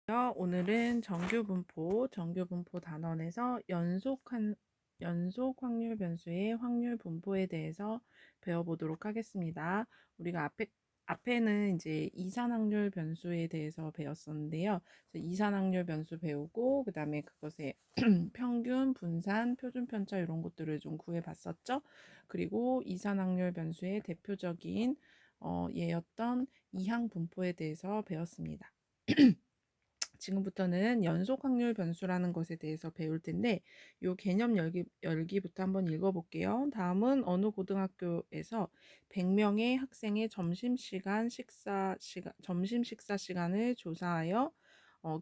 오늘은 정규분포 단원에서 연속 확률 변수의 확률 분포에 대해서 배워보도록 하겠습니다. 우리가 앞에는 이제 이산확률 변수에 대해서 배웠었는데요. 그래서 이산확률 변수 배우고 그 다음에 그것의 평균, 분산, 표준 편차 이런 것들을 좀 구해봤었죠. 그리고 이산확률 변수의 대표적인 예였던 이항 분포에 대해서 배웠습니다. 지금부터는 연속 확률 변수라는 것에 대해서 배울 텐데 요 개념 열기부터 한번 읽어볼게요. 다음은 어느 고등학교에서 100명의 학생의 점심 식사 시간을 조사하여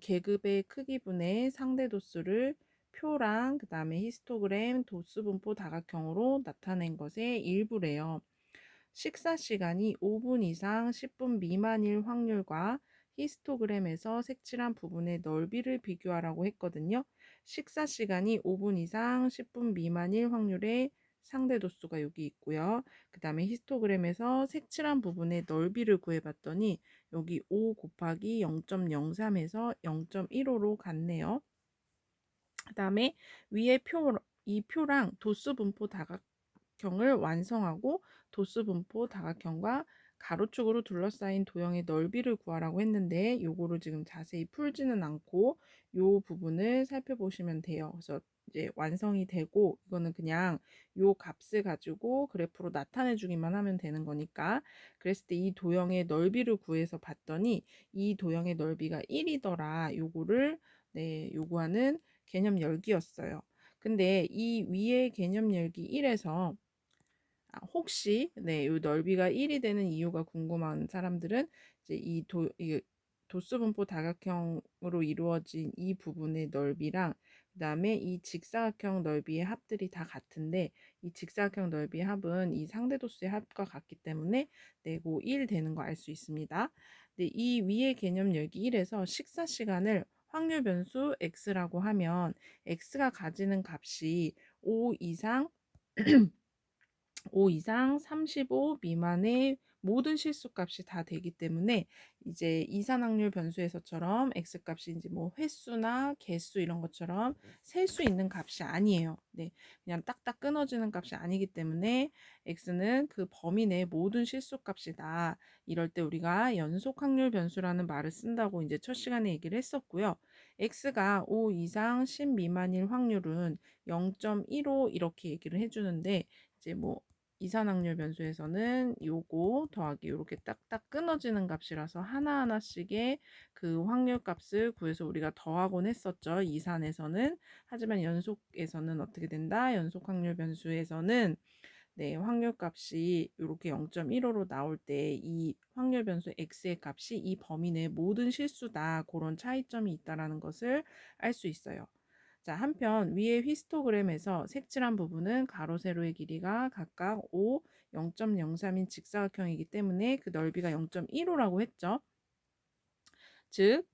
계급의 크기분의 상대 도수를 표랑 그 다음에 히스토그램, 도수 분포 다각형으로 나타낸 것의 일부래요. 식사 시간이 5분 이상 10분 미만일 확률과 히스토그램에서 색칠한 부분의 넓이를 비교하라고 했거든요. 식사 시간이 5분 이상 10분 미만일 확률의 상대 도수가 여기 있고요. 그 다음에 히스토그램에서 색칠한 부분의 넓이를 구해봤더니 여기 5 곱하기 0.03에서 0.15로 같네요. 그 다음에 위에 이 표랑 도수 분포 다각형을 완성하고 도수 분포 다각형과 가로축으로 둘러싸인 도형의 넓이를 구하라고 했는데 요거를 지금 자세히 풀지는 않고 요 부분을 살펴보시면 돼요. 그래서 이제 완성이 되고 이거는 그냥 요 값을 가지고 그래프로 나타내 주기만 하면 되는 거니까 그랬을 때 이 도형의 넓이를 구해서 봤더니 이 도형의 넓이가 1이더라. 요거를 요구하는 개념 열기였어요. 근데 이 위에 개념 열기 1에서 혹시 이 넓이가 1이 되는 이유가 궁금한 사람들은 이제 이 도수 분포 다각형으로 이루어진 이 부분의 넓이랑 그다음에 이 직사각형 넓이의 합들이 다 같은데 이 직사각형 넓이의 합은 이 상대 도수의 합과 같기 때문에 내고 1 되는 거 알 수 있습니다. 근데 이 위의 개념 열기 1에서 식사 시간을 확률 변수 x라고 하면 x가 가지는 값이 5 이상 5 이상 35 미만의 모든 실수값이 다 되기 때문에 이제 이산확률 변수에서처럼 x값이 이제 뭐 횟수나 개수 이런 것처럼 셀 수 있는 값이 아니에요. 네, 그냥 딱딱 끊어지는 값이 아니기 때문에 x는 그 범위 내 모든 실수값이다. 이럴 때 우리가 연속확률 변수라는 말을 쓴다고 이제 첫 시간에 얘기를 했었고요. x가 5 이상 10 미만일 확률은 0.15 이렇게 얘기를 해주는데 이제 뭐 이산확률 변수에서는 요거 더하기 요렇게 딱딱 끊어지는 값이라서 하나하나씩의 그 확률 값을 구해서 우리가 더하곤 했었죠. 이산에서는. 하지만 연속에서는 어떻게 된다? 연속 확률 변수에서는 확률 값이 이렇게 0.15로 나올 때 이 확률 변수 x의 값이 이 범위 내 모든 실수다. 그런 차이점이 있다라는 것을 알 수 있어요. 자, 한편 위의 히스토그램에서 색칠한 부분은 가로 세로의 길이가 각각 5, 0.03인 직사각형이기 때문에 그 넓이가 0.15라고 했죠. 즉,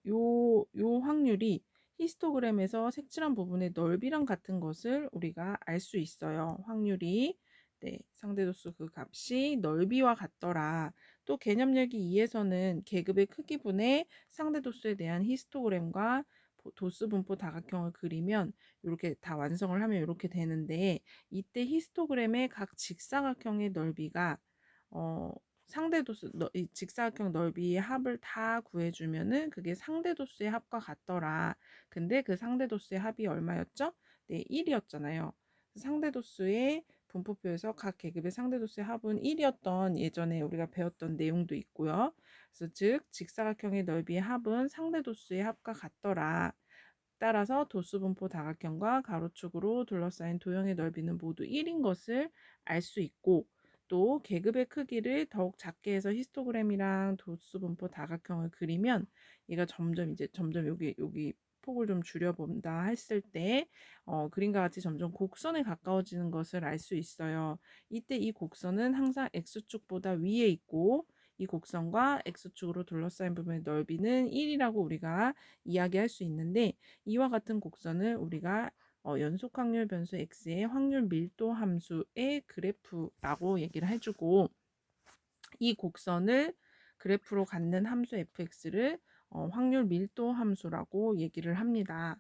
요 확률이 히스토그램에서 색칠한 부분의 넓이랑 같은 것을 우리가 알 수 있어요. 확률이 상대도수 그 값이 넓이와 같더라. 또 개념 열기 2에서는 계급의 크기분의 상대도수에 대한 히스토그램과 도수 분포 다각형을 그리면 이렇게 다 완성을 하면 이렇게 되는데 이때 히스토그램의 각 직사각형의 넓이가 상대도수 이 직사각형 넓이의 합을 다 구해주면은 그게 상대도수의 합과 같더라. 근데 그 상대도수의 합이 얼마였죠? 1이었잖아요. 상대도수의 분포표에서 각 계급의 상대도수의 합은 1이었던 예전에 우리가 배웠던 내용도 있고요. 그래서 즉 직사각형의 넓이의 합은 상대도수의 합과 같더라. 따라서 도수분포 다각형과 가로축으로 둘러싸인 도형의 넓이는 모두 1인 것을 알 수 있고 또 계급의 크기를 더욱 작게 해서 히스토그램이랑 도수분포 다각형을 그리면 얘가 점점 여기 폭을 좀 줄여본다 했을 때 그림과 같이 점점 곡선에 가까워지는 것을 알 수 있어요. 이때 이 곡선은 항상 x축보다 위에 있고 이 곡선과 x축으로 둘러싸인 부분의 넓이는 1이라고 우리가 이야기할 수 있는데 이와 같은 곡선을 우리가 연속 확률 변수 x의 확률 밀도 함수의 그래프라고 얘기를 해주고 이 곡선을 그래프로 갖는 함수 fx를 확률 밀도 함수라고 얘기를 합니다.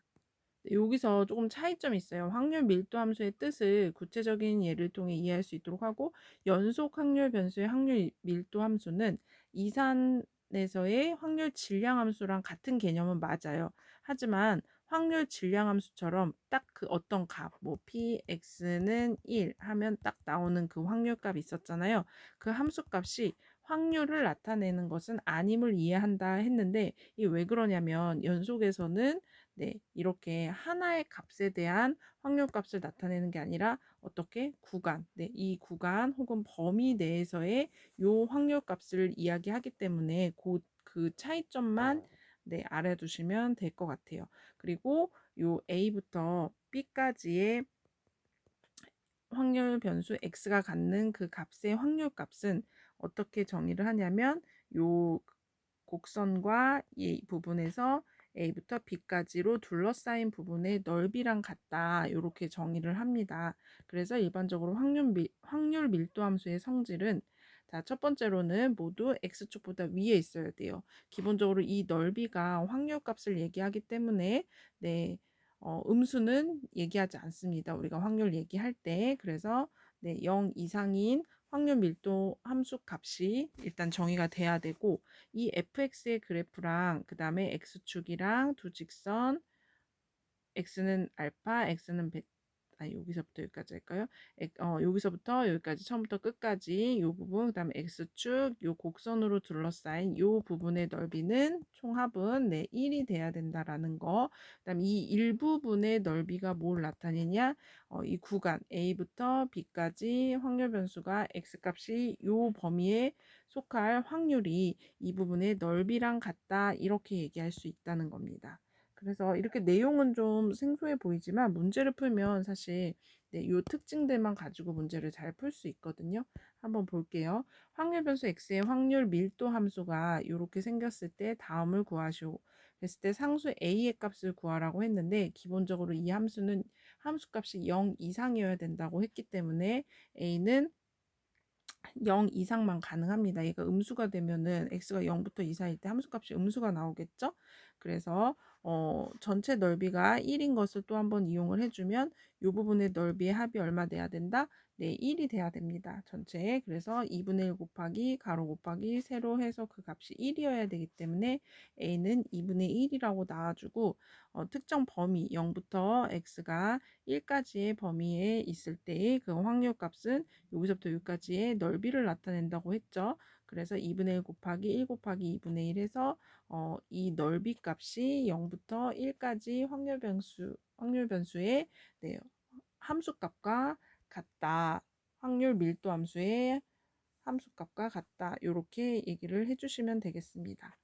여기서 조금 차이점이 있어요. 확률 밀도 함수의 뜻을 구체적인 예를 통해 이해할 수 있도록 하고, 연속 확률 변수의 확률 밀도 함수는 이산에서의 확률 질량 함수랑 같은 개념은 맞아요. 하지만 확률 질량 함수처럼 딱 그 어떤 값, 뭐 px는 1 하면 딱 나오는 그 확률값이 있었잖아요. 그 함수값이 확률을 나타내는 것은 아님을 이해한다 했는데, 이 왜 그러냐면 연속에서는 이렇게 하나의 값에 대한 확률값을 나타내는 게 아니라 어떻게 구간, 이 구간 혹은 범위 내에서의 요 확률값을 이야기하기 때문에 그 차이점만 알아두시면 될 것 같아요. 그리고 요 A부터 B까지의 확률 변수 x가 갖는 그 값의 확률값은 어떻게 정의를 하냐면, 요 곡선과 이 부분에서 A부터 B까지로 둘러싸인 부분의 넓이랑 같다, 이렇게 정의를 합니다. 그래서 일반적으로 확률 밀도 함수의 성질은, 자, 첫 번째로는 모두 x축보다 위에 있어야 돼요. 기본적으로 이 넓이가 확률값을 얘기하기 때문에 음수는 얘기하지 않습니다. 우리가 확률 얘기할 때. 그래서 0 이상인 확률 밀도 함수 값이 일단 정의가 돼야 되고, 이 fx의 그래프랑 그 다음에 x축이랑 두 직선, x는 알파, x는 베타, 여기서부터 여기까지 할까요? 여기서부터 여기까지, 처음부터 끝까지 이 부분, 그 다음에 x축, 이 곡선으로 둘러싸인 이 부분의 넓이는 총합은 1이 돼야 된다라는 거. 그 다음에 이 일부분의 넓이가 뭘 나타내냐? 이 구간 A부터 B까지 확률 변수가 x값이 이 범위에 속할 확률이 이 부분의 넓이랑 같다, 이렇게 얘기할 수 있다는 겁니다. 그래서 이렇게 내용은 좀 생소해 보이지만 문제를 풀면 사실 이 특징들만 가지고 문제를 잘 풀 수 있거든요. 한번 볼게요. 확률 변수 x의 확률 밀도 함수가 이렇게 생겼을 때 다음을 구하시오. 그랬을 때 상수 a의 값을 구하라고 했는데, 기본적으로 이 함수는 함수값이 0 이상이어야 된다고 했기 때문에 a는 0 이상만 가능합니다. 얘가 음수가 되면은 x가 0부터 2 사이일 때 함수값이 음수가 나오겠죠. 그래서 전체 넓이가 1인 것을 또 한번 이용을 해주면 이 부분의 넓이의 합이 얼마 돼야 된다? 1이 돼야 됩니다. 전체에. 그래서 2분의 1 곱하기 가로 곱하기 세로 해서 그 값이 1이어야 되기 때문에 a는 2분의 1이라고 나와주고, 특정 범위 0부터 x가 1까지의 범위에 있을 때의 그 확률값은 여기서부터 여기까지의 넓이를 나타낸다고 했죠. 그래서 2분의 1 곱하기 1 곱하기 2분의 1 해서 이 넓이 값이 0부터 1까지 확률 변수의 함수값과 같다. 확률 밀도 함수의 함수값과 같다. 이렇게 얘기를 해주시면 되겠습니다.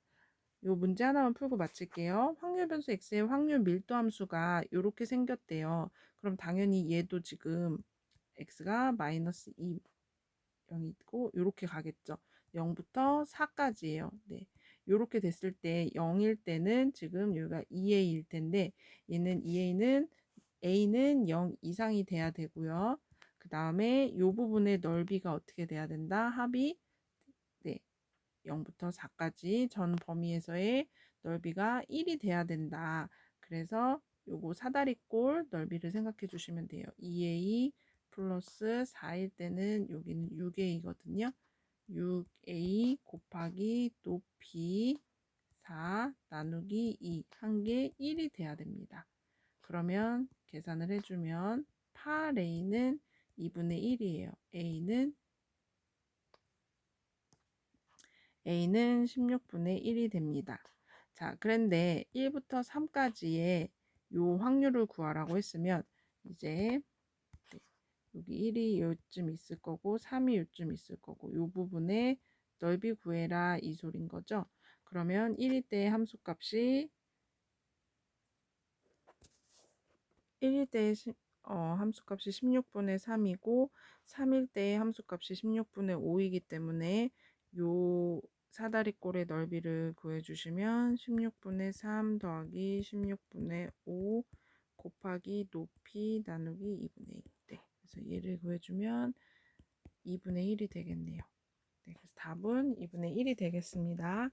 요 문제 하나만 풀고 마칠게요. 확률 변수 x의 확률 밀도 함수가 이렇게 생겼대요. 그럼 당연히 얘도 지금 x가 마이너스 2, 0이고 이렇게 가겠죠. 0부터 4까지예요. 네. 이렇게 됐을 때 0일 때는 지금 여기가 2a일 텐데, 얘는 2a는 a는 0 이상이 돼야 되고요. 그 다음에 이 부분의 넓이가 어떻게 돼야 된다? 합이 0부터 4까지 전 범위에서의 넓이가 1이 돼야 된다. 그래서 요거 사다리꼴 넓이를 생각해 주시면 돼요. 2a 플러스 4일 때는 여기는 6a거든요. 6a 곱하기 높이 4 나누기 2 한 게 1이 돼야 됩니다. 그러면 계산을 해주면 8a는 2분의 1이에요. a는 16분의 1이 됩니다. 자, 그런데 1부터 3까지의 요 확률을 구하라고 했으면, 이제 여기 1이 요쯤 있을 거고 3이 요쯤 있을 거고, 요 부분에 넓이 구해라, 이 소린 거죠. 그러면 1일 때의 함수값이 1일 때의 함수값이 16분의 3이고 3일 때의 함수값이 16분의 5이기 때문에 요 사다리꼴의 넓이를 구해주시면 16분의 3 더하기 16분의 5 곱하기 높이 나누기 2분의 1. 네, 그래서 얘를 구해주면 2분의 1이 되겠네요. 네, 그래서 답은 2분의 1이 되겠습니다.